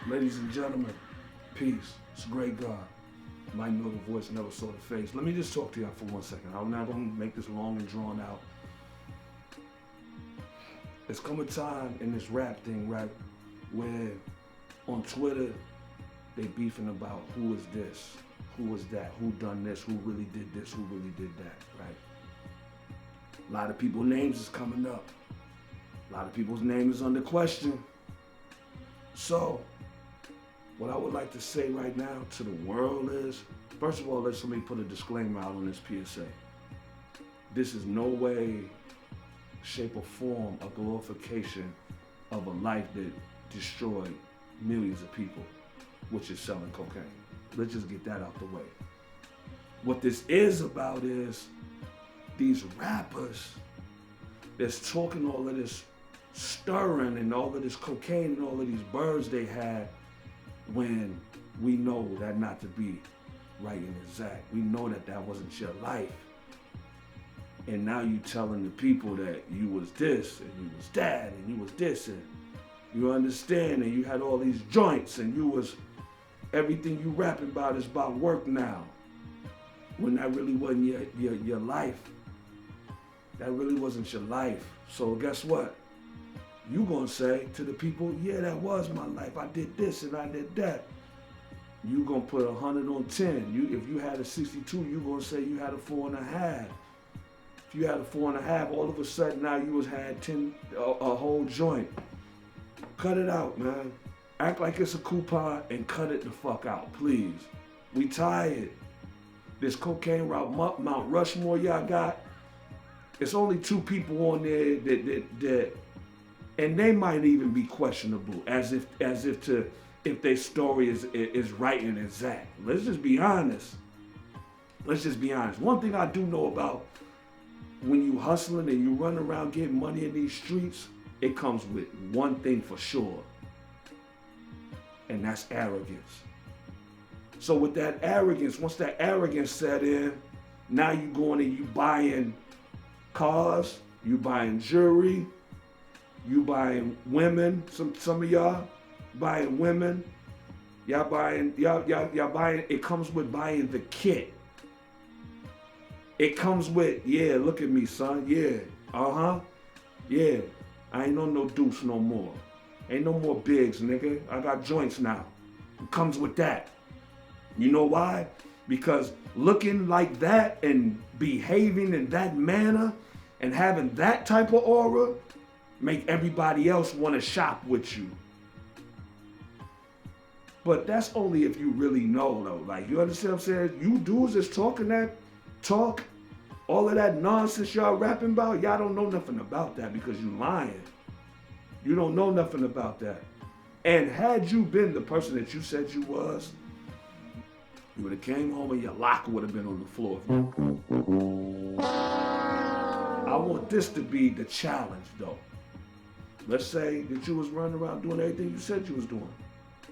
Ladies and gentlemen, peace. It's great God. Might know the voice, never saw the face. Let me just talk to y'all for 1 second. I'm not going to make this long and drawn out. It's come a time in this rap thing, right, where on Twitter, they beefing about who is this, who is that, who done this, who really did this, who really did that, right? A lot of people's names is coming up. A lot of people's names is under question. So, what I would like to say right now to the world is, first of all, let somebody put a disclaimer out on this PSA. This is no way, shape, or form a glorification of a life that destroyed millions of people, which is selling cocaine. Let's just get that out the way. What this is about is these rappers that's talking all of this stirring and all of this cocaine and all of these birds they had, when we know that not to be right and exact. We know that that wasn't your life. And now you telling the people that you was this and you was that and you was this, and you understand, and you had all these joints and you was, everything you rapping about is about work now, when that really wasn't your life. That really wasn't your life. So guess what? You gonna say to the people, yeah, that was my life. I did this and I did that. You gonna put 100 on 10. If you had a 62, you gonna say you had a 4.5. If you had a 4.5, all of a sudden now you had 10, a whole joint. Cut it out, man. Act like it's a coupon and cut it the fuck out, please. We tired. This cocaine route, Mount Rushmore y'all got, it's only 2 people on there that and they might even be questionable, as if their story is right and exact. Let's just be honest. Let's just be honest. One thing I do know about when you hustling and you run around getting money in these streets, it comes with one thing for sure, and that's arrogance. So with that arrogance, once that arrogance set in, now you going and you buying cars, you buying jewelry, you buying women. Some of y'all buying women. Y'all buying. It comes with buying the kit. It comes with, yeah, look at me, son. Yeah, yeah. I ain't on no deuce no more. Ain't no more bigs, nigga. I got joints now. It comes with that. You know why? Because looking like that and behaving in that manner and having that type of aura make everybody else want to shop with you. But that's only if you really know, though. Like, you understand what I'm saying? You dudes that's talking that talk, all of that nonsense y'all rapping about, y'all don't know nothing about that because you lying. You don't know nothing about that. And had you been the person that you said you was, you would have came home and your locker would have been on the floor. I want this to be the challenge, though. Let's say that you was running around doing everything you said you was doing.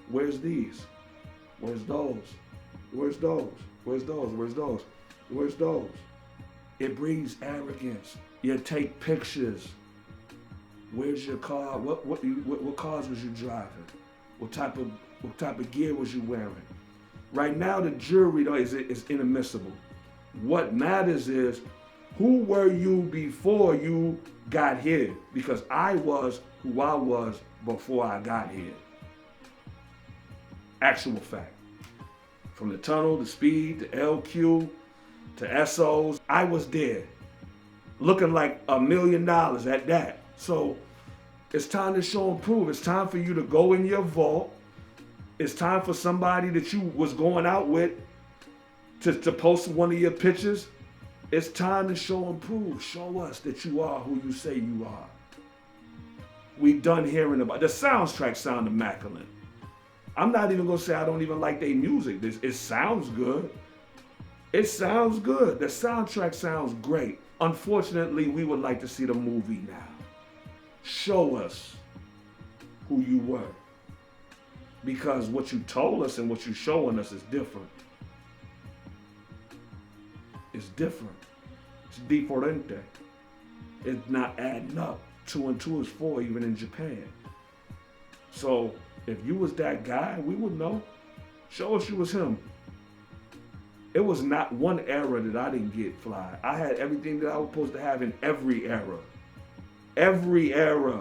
Where's these? Where's those? Where's those? Where's those? Where's those? Where's those? It breeds arrogance. You take pictures. Where's your car? What cars was you driving? What type of gear was you wearing? Right now, the jewelry though is inadmissible. What matters is, who were you before you got here? Because I was who I was before I got here. Actual fact. From the tunnel, to speed, to LQ, to SOs, I was there. Looking like $1 million at that. So it's time to show and prove. It's time for you to go in your vault. It's time for somebody that you was going out with to post one of your pictures. It's time to show and prove. Show us that you are who you say you are. We done hearing about the soundtrack. Sound immaculate. I'm not even gonna say I don't even like their music. It sounds good. It sounds good. The soundtrack sounds great. Unfortunately, we would like to see the movie now. Show us who you were. Because what you told us and what you're showing us is different. It's different. It's diferente. It's not adding up. 2 and 2 is 4, even in Japan. So If you was that guy, we would know. Show us you was him. It was not one era that I didn't get fly. I had everything that I was supposed to have in every era. Every era.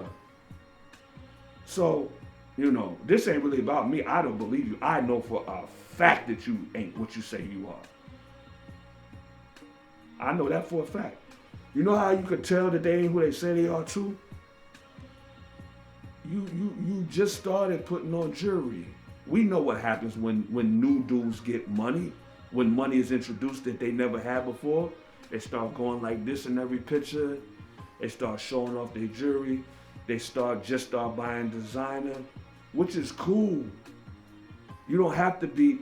So, you know, this ain't really about me. I don't believe you. I know for a fact that you ain't what you say you are. I know that for a fact. You know how you could tell that they ain't who they say they are too? You just started putting on jewelry. We know what happens when new dudes get money. When money is introduced that they never had before, they start going like this in every picture. They start showing off their jewelry. They start buying designer, which is cool. You don't have to be,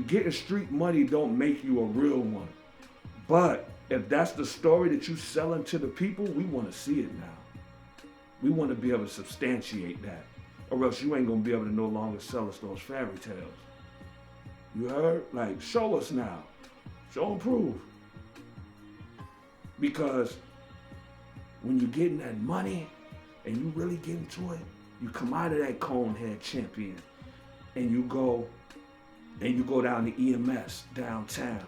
getting street money don't make you a real one. But if that's the story that you selling to the people, we want to see it now. We want to be able to substantiate that, or else you ain't gonna be able to no longer sell us those fairy tales. You heard? Like, show us now. Show and prove. Because when you're getting that money and you really get into it, you come out of that Conehead champion and you go down to EMS downtown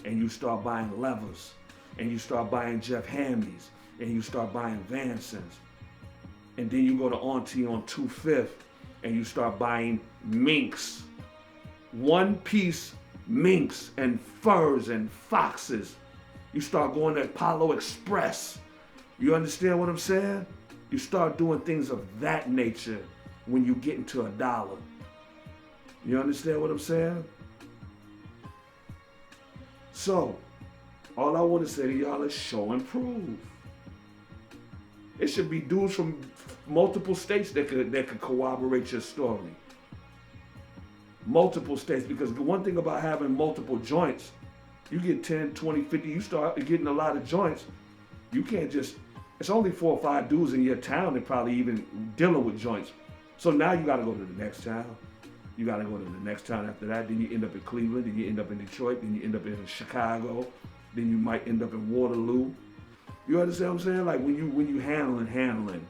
and you start buying levers and you start buying Jeff Hammies and you start buying Vansons. And then you go to Auntie on 25th and you start buying minks. One-piece minks and furs and foxes. You start going to Apollo Express. You understand what I'm saying? You start doing things of that nature when you get into $1. You understand what I'm saying? So, all I want to say to y'all is show and prove. It should be dudes from multiple states that could corroborate your story. Multiple states, because the one thing about having multiple joints, you get 10, 20, 50, you start getting a lot of joints. You can't just, it's only 4 or 5 dudes in your town that probably even dealing with joints. So now you gotta go to the next town. You gotta go to the next town after that. Then you end up in Cleveland, then you end up in Detroit, then you end up in Chicago, then you might end up in Waterloo. You understand what I'm saying? Like when you handling.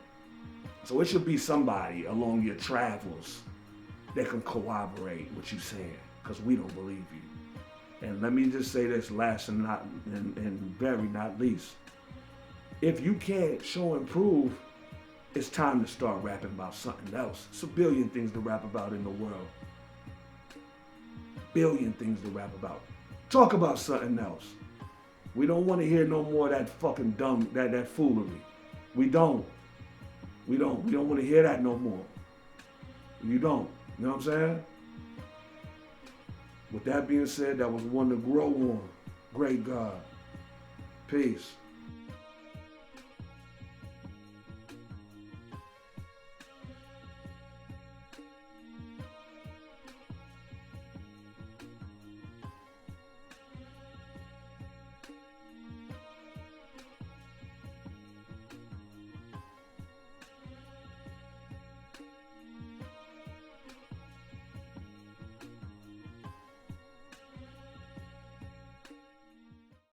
So it should be somebody along your travels that can corroborate what you're saying, because we don't believe you. And let me just say this last and very not least. If you can't show and prove, it's time to start rapping about something else. It's a billion things to rap about in the world. Billion things to rap about. Talk about something else. We don't want to hear no more of that fucking dumb, that foolery. We don't. We don't want to hear that no more. You don't. You know what I'm saying? With that being said, that was one to grow on. Great God. Peace.